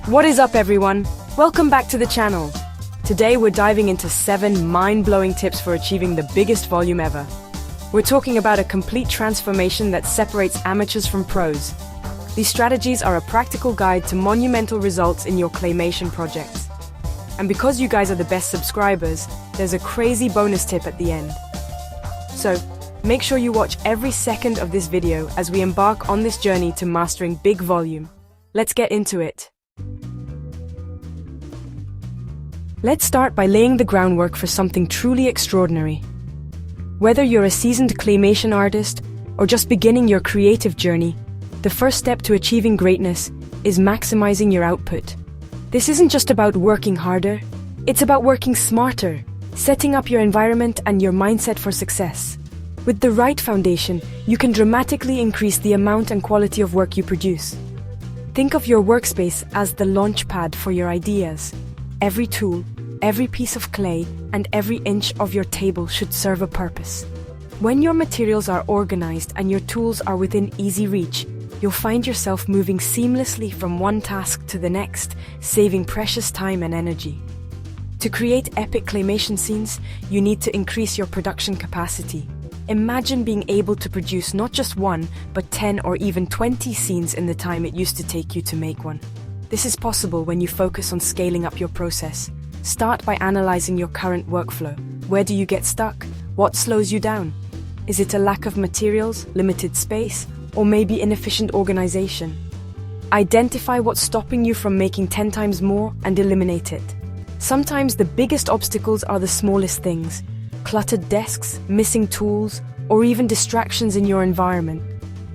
What is up, everyone? Welcome back to the channel. Today we're diving into 7 mind-blowing tips for achieving the biggest volume ever. We're talking about a complete transformation that separates amateurs from pros. These strategies are a practical guide to monumental results in your claymation projects. And because you guys are the best subscribers, there's a crazy bonus tip at the end. So, make sure you watch every second of this video as we embark on this journey to mastering big volume. Let's get into it. Let's start by laying the groundwork for something truly extraordinary. Whether you're a seasoned claymation artist or just beginning your creative journey, the first step to achieving greatness is maximizing your output. This isn't just about working harder, it's about working smarter, setting up your environment and your mindset for success. With the right foundation, you can dramatically increase the amount and quality of work you produce. Think of your workspace as the launch pad for your ideas. Every tool, every piece of clay, and every inch of your table should serve a purpose. When your materials are organized and your tools are within easy reach, you'll find yourself moving seamlessly from one task to the next, saving precious time and energy. To create epic claymation scenes, you need to increase your production capacity. Imagine being able to produce not just 1, but 10 or even 20 scenes in the time it used to take you to make one. This is possible when you focus on scaling up your process. Start by analyzing your current workflow. Where do you get stuck? What slows you down? Is it a lack of materials, limited space, or maybe inefficient organization? Identify what's stopping you from making 10 times more and eliminate it. Sometimes the biggest obstacles are the smallest things: cluttered desks, missing tools, or even distractions in your environment.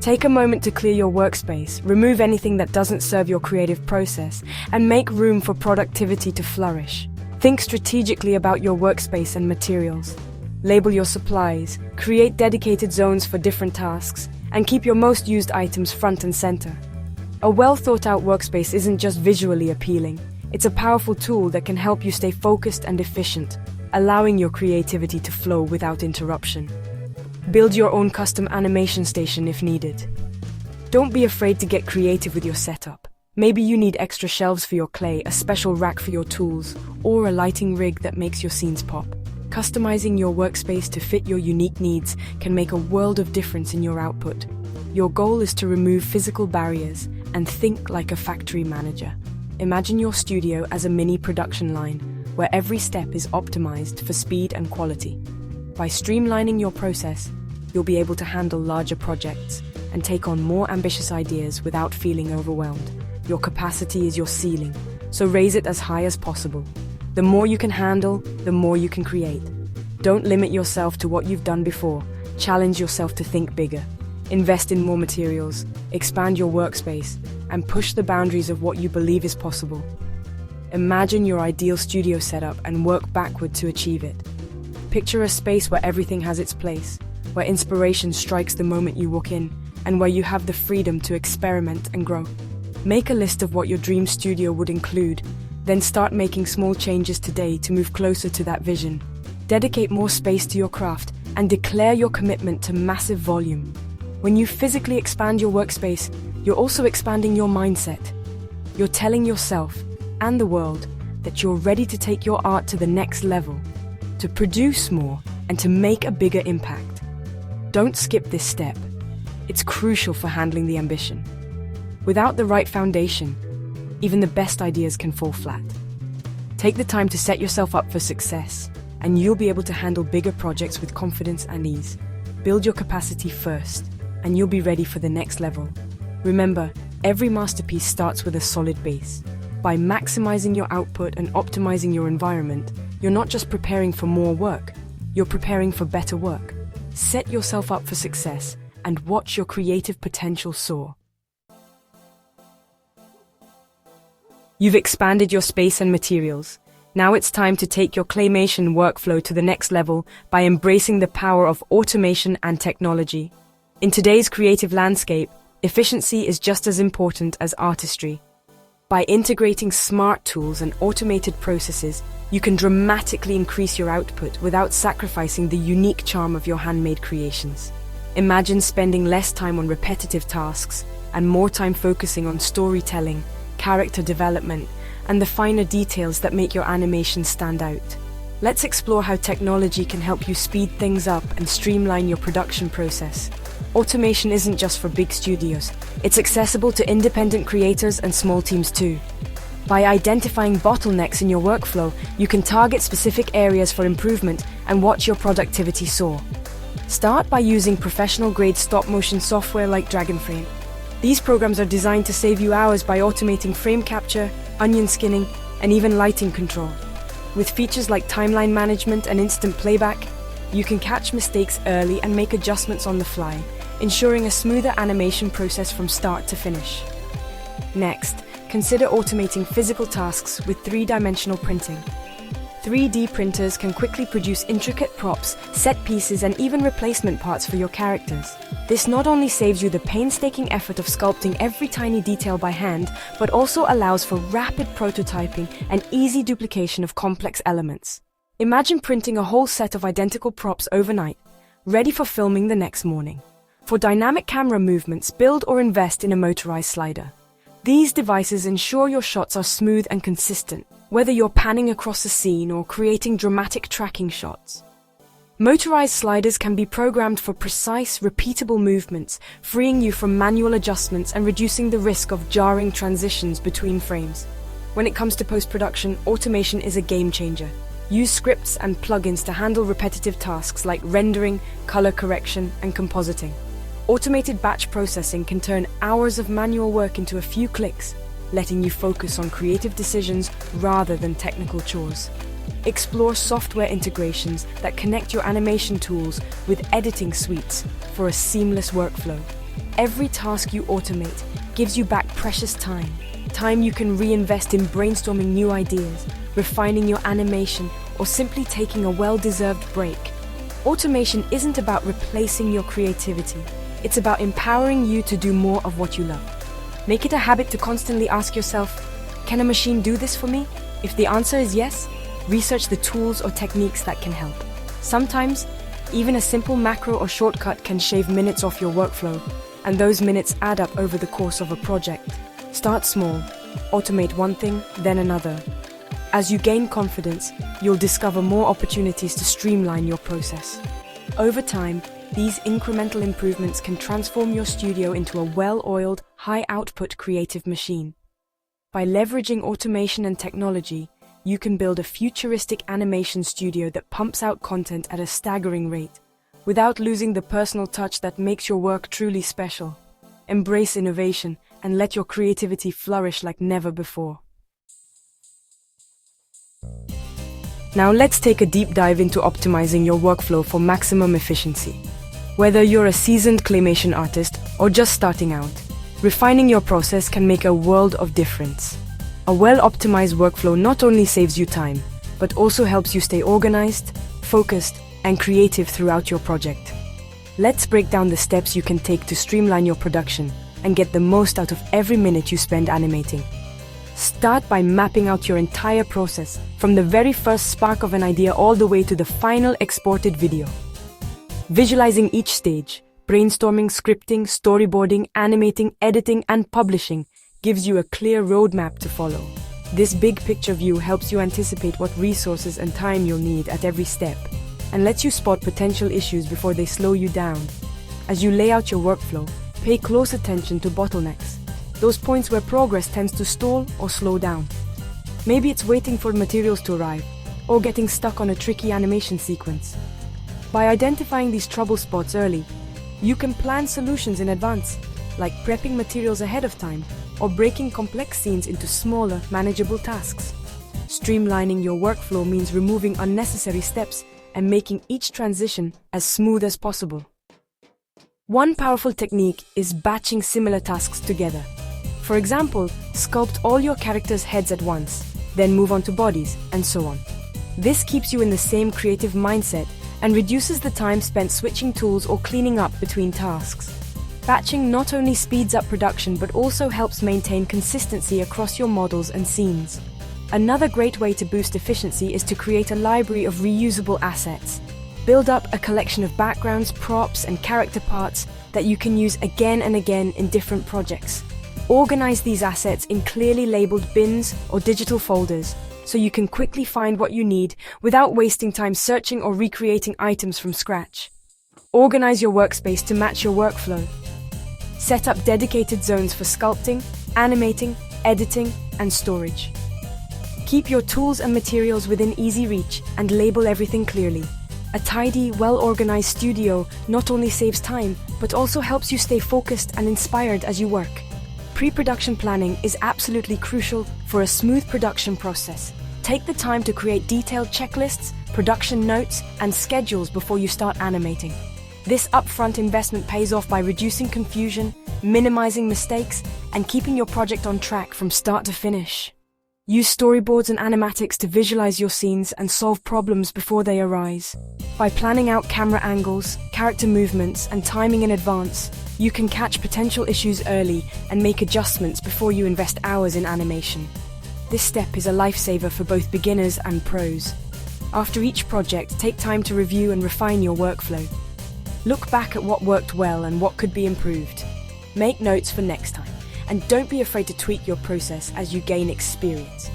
Take a moment to clear your workspace, remove anything that doesn't serve your creative process, and make room for productivity to flourish. Think strategically about your workspace and materials. Label your supplies, create dedicated zones for different tasks, and keep your most used items front and center. A well-thought-out workspace isn't just visually appealing, it's a powerful tool that can help you stay focused and efficient, allowing your creativity to flow without interruption. Build your own custom animation station if needed. Don't be afraid to get creative with your setup. Maybe you need extra shelves for your clay, a special rack for your tools, or a lighting rig that makes your scenes pop. Customizing your workspace to fit your unique needs can make a world of difference in your output. Your goal is to remove physical barriers and think like a factory manager. Imagine your studio as a mini production line, where every step is optimized for speed and quality. By streamlining your process, you'll be able to handle larger projects and take on more ambitious ideas without feeling overwhelmed. Your capacity is your ceiling, so raise it as high as possible. The more you can handle, the more you can create. Don't limit yourself to what you've done before. Challenge yourself to think bigger. Invest in more materials, expand your workspace, and push the boundaries of what you believe is possible. Imagine your ideal studio setup and work backward to achieve it. Picture a space where everything has its place, where inspiration strikes the moment you walk in, and where you have the freedom to experiment and grow. Make a list of what your dream studio would include, then start making small changes today to move closer to that vision. Dedicate more space to your craft and declare your commitment to massive volume. When you physically expand your workspace, you're also expanding your mindset. You're telling yourself and the world that you're ready to take your art to the next level, to produce more, and to make a bigger impact. Don't skip this step. It's crucial for handling the ambition. Without the right foundation, even the best ideas can fall flat. Take the time to set yourself up for success, and you'll be able to handle bigger projects with confidence and ease. Build your capacity first, and you'll be ready for the next level. Remember, every masterpiece starts with a solid base. By maximizing your output and optimizing your environment, you're not just preparing for more work, you're preparing for better work. Set yourself up for success and watch your creative potential soar. You've expanded your space and materials. Now it's time to take your claymation workflow to the next level by embracing the power of automation and technology. In today's creative landscape, efficiency is just as important as artistry. By integrating smart tools and automated processes, you can dramatically increase your output without sacrificing the unique charm of your handmade creations. Imagine spending less time on repetitive tasks and more time focusing on storytelling, character development, and the finer details that make your animation stand out. Let's explore how technology can help you speed things up and streamline your production process. Automation isn't just for big studios. It's accessible to independent creators and small teams too. By identifying bottlenecks in your workflow, you can target specific areas for improvement and watch your productivity soar. Start by using professional-grade stop-motion software like Dragonframe. These programs are designed to save you hours by automating frame capture, onion skinning, and even lighting control. With features like timeline management and instant playback, you can catch mistakes early and make adjustments on the fly, ensuring a smoother animation process from start to finish. Next, consider automating physical tasks with three-dimensional printing. 3D printers can quickly produce intricate props, set pieces, and even replacement parts for your characters. This not only saves you the painstaking effort of sculpting every tiny detail by hand, but also allows for rapid prototyping and easy duplication of complex elements. Imagine printing a whole set of identical props overnight, ready for filming the next morning. For dynamic camera movements, build or invest in a motorized slider. These devices ensure your shots are smooth and consistent, whether you're panning across a scene or creating dramatic tracking shots. Motorized sliders can be programmed for precise, repeatable movements, freeing you from manual adjustments and reducing the risk of jarring transitions between frames. When it comes to post-production, automation is a game changer. Use scripts and plugins to handle repetitive tasks like rendering, color correction, and compositing. Automated batch processing can turn hours of manual work into a few clicks, letting you focus on creative decisions rather than technical chores. Explore software integrations that connect your animation tools with editing suites for a seamless workflow. Every task you automate gives you back precious time you can reinvest in brainstorming new ideas, refining your animation, or simply taking a well-deserved break. Automation isn't about replacing your creativity. It's about empowering you to do more of what you love. Make it a habit to constantly ask yourself, can a machine do this for me? If the answer is yes, research the tools or techniques that can help. Sometimes, even a simple macro or shortcut can shave minutes off your workflow, and those minutes add up over the course of a project. Start small, automate one thing, then another. As you gain confidence, you'll discover more opportunities to streamline your process. Over time, these incremental improvements can transform your studio into a well-oiled, high-output creative machine. By leveraging automation and technology, you can build a futuristic animation studio that pumps out content at a staggering rate, without losing the personal touch that makes your work truly special. Embrace innovation and let your creativity flourish like never before. Now let's take a deep dive into optimizing your workflow for maximum efficiency. Whether you're a seasoned claymation artist or just starting out, refining your process can make a world of difference. A well-optimized workflow not only saves you time, but also helps you stay organized, focused, and creative throughout your project. Let's break down the steps you can take to streamline your production and get the most out of every minute you spend animating. Start by mapping out your entire process, from the very first spark of an idea all the way to the final exported video. Visualizing each stage, brainstorming, scripting, storyboarding, animating, editing, and publishing gives you a clear roadmap to follow. This big picture view helps you anticipate what resources and time you'll need at every step, and lets you spot potential issues before they slow you down. As you lay out your workflow, pay close attention to bottlenecks, those points where progress tends to stall or slow down. Maybe it's waiting for materials to arrive, or getting stuck on a tricky animation sequence. By identifying these trouble spots early, you can plan solutions in advance, like prepping materials ahead of time, or breaking complex scenes into smaller, manageable tasks. Streamlining your workflow means removing unnecessary steps and making each transition as smooth as possible. One powerful technique is batching similar tasks together. For example, sculpt all your characters' heads at once, then move on to bodies, and so on. This keeps you in the same creative mindset and reduces the time spent switching tools or cleaning up between tasks. Batching not only speeds up production but also helps maintain consistency across your models and scenes. Another great way to boost efficiency is to create a library of reusable assets. Build up a collection of backgrounds, props, and character parts that you can use again and again in different projects. Organize these assets in clearly labeled bins or digital folders so you can quickly find what you need without wasting time searching or recreating items from scratch. Organize your workspace to match your workflow. Set up dedicated zones for sculpting, animating, editing, and storage. Keep your tools and materials within easy reach and label everything clearly. A tidy, well-organized studio not only saves time, but also helps you stay focused and inspired as you work. Pre-production planning is absolutely crucial for a smooth production process. Take the time to create detailed checklists, production notes, and schedules before you start animating. This upfront investment pays off by reducing confusion, minimizing mistakes, and keeping your project on track from start to finish. Use storyboards and animatics to visualize your scenes and solve problems before they arise. By planning out camera angles, character movements, and timing in advance, you can catch potential issues early and make adjustments before you invest hours in animation. This step is a lifesaver for both beginners and pros. After each project, take time to review and refine your workflow. Look back at what worked well and what could be improved. Make notes for next time, and don't be afraid to tweak your process as you gain experience.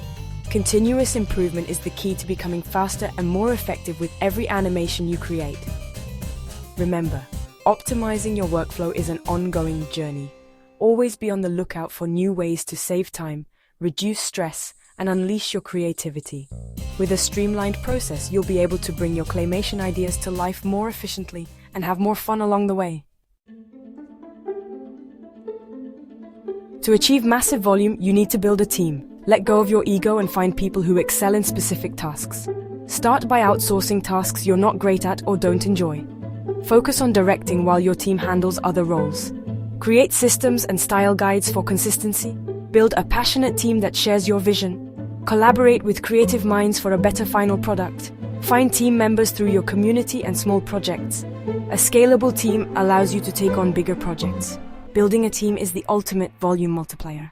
Continuous improvement is the key to becoming faster and more effective with every animation you create. Remember, optimizing your workflow is an ongoing journey. Always be on the lookout for new ways to save time, reduce stress, and unleash your creativity. With a streamlined process, you'll be able to bring your claymation ideas to life more efficiently and have more fun along the way. To achieve massive volume, you need to build a team. Let go of your ego and find people who excel in specific tasks. Start by outsourcing tasks you're not great at or don't enjoy. Focus on directing while your team handles other roles. Create systems and style guides for consistency. Build a passionate team that shares your vision. Collaborate with creative minds for a better final product. Find team members through your community and small projects. A scalable team allows you to take on bigger projects. Building a team is the ultimate volume multiplier.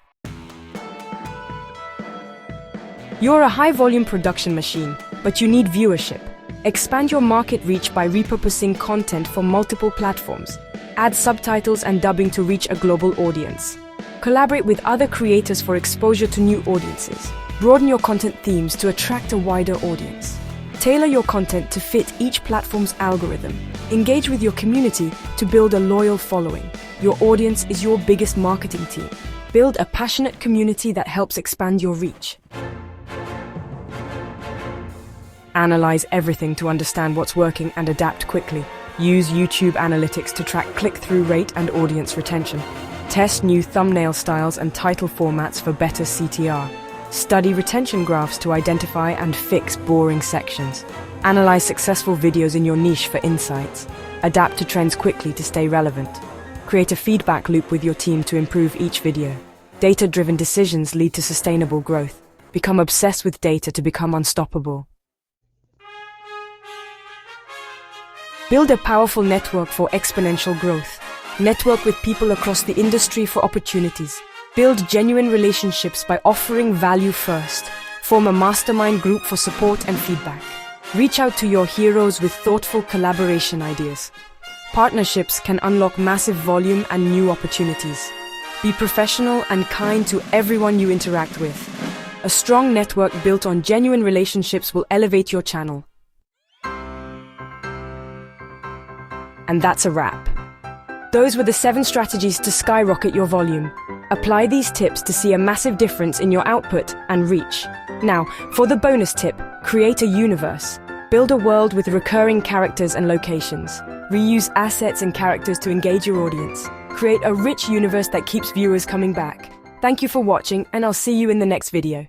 You're a high-volume production machine, but you need viewership. Expand your market reach by repurposing content for multiple platforms. Add subtitles and dubbing to reach a global audience. Collaborate with other creators for exposure to new audiences. Broaden your content themes to attract a wider audience. Tailor your content to fit each platform's algorithm. Engage with your community to build a loyal following. Your audience is your biggest marketing team. Build a passionate community that helps expand your reach. Analyze everything to understand what's working and adapt quickly. Use YouTube analytics to track click-through rate and audience retention. Test new thumbnail styles and title formats for better CTR. Study retention graphs to identify and fix boring sections. Analyze successful videos in your niche for insights. Adapt to trends quickly to stay relevant. Create a feedback loop with your team to improve each video. Data-driven decisions lead to sustainable growth. Become obsessed with data to become unstoppable. Build a powerful network for exponential growth. Network with people across the industry for opportunities. Build genuine relationships by offering value first. Form a mastermind group for support and feedback. Reach out to your heroes with thoughtful collaboration ideas. Partnerships can unlock massive volume and new opportunities. Be professional and kind to everyone you interact with. A strong network built on genuine relationships will elevate your channel. And that's a wrap. Those were the 7 strategies to skyrocket your volume. Apply these tips to see a massive difference in your output and reach. Now, for the bonus tip, create a universe. Build a world with recurring characters and locations. Reuse assets and characters to engage your audience. Create a rich universe that keeps viewers coming back. Thank you for watching, and I'll see you in the next video.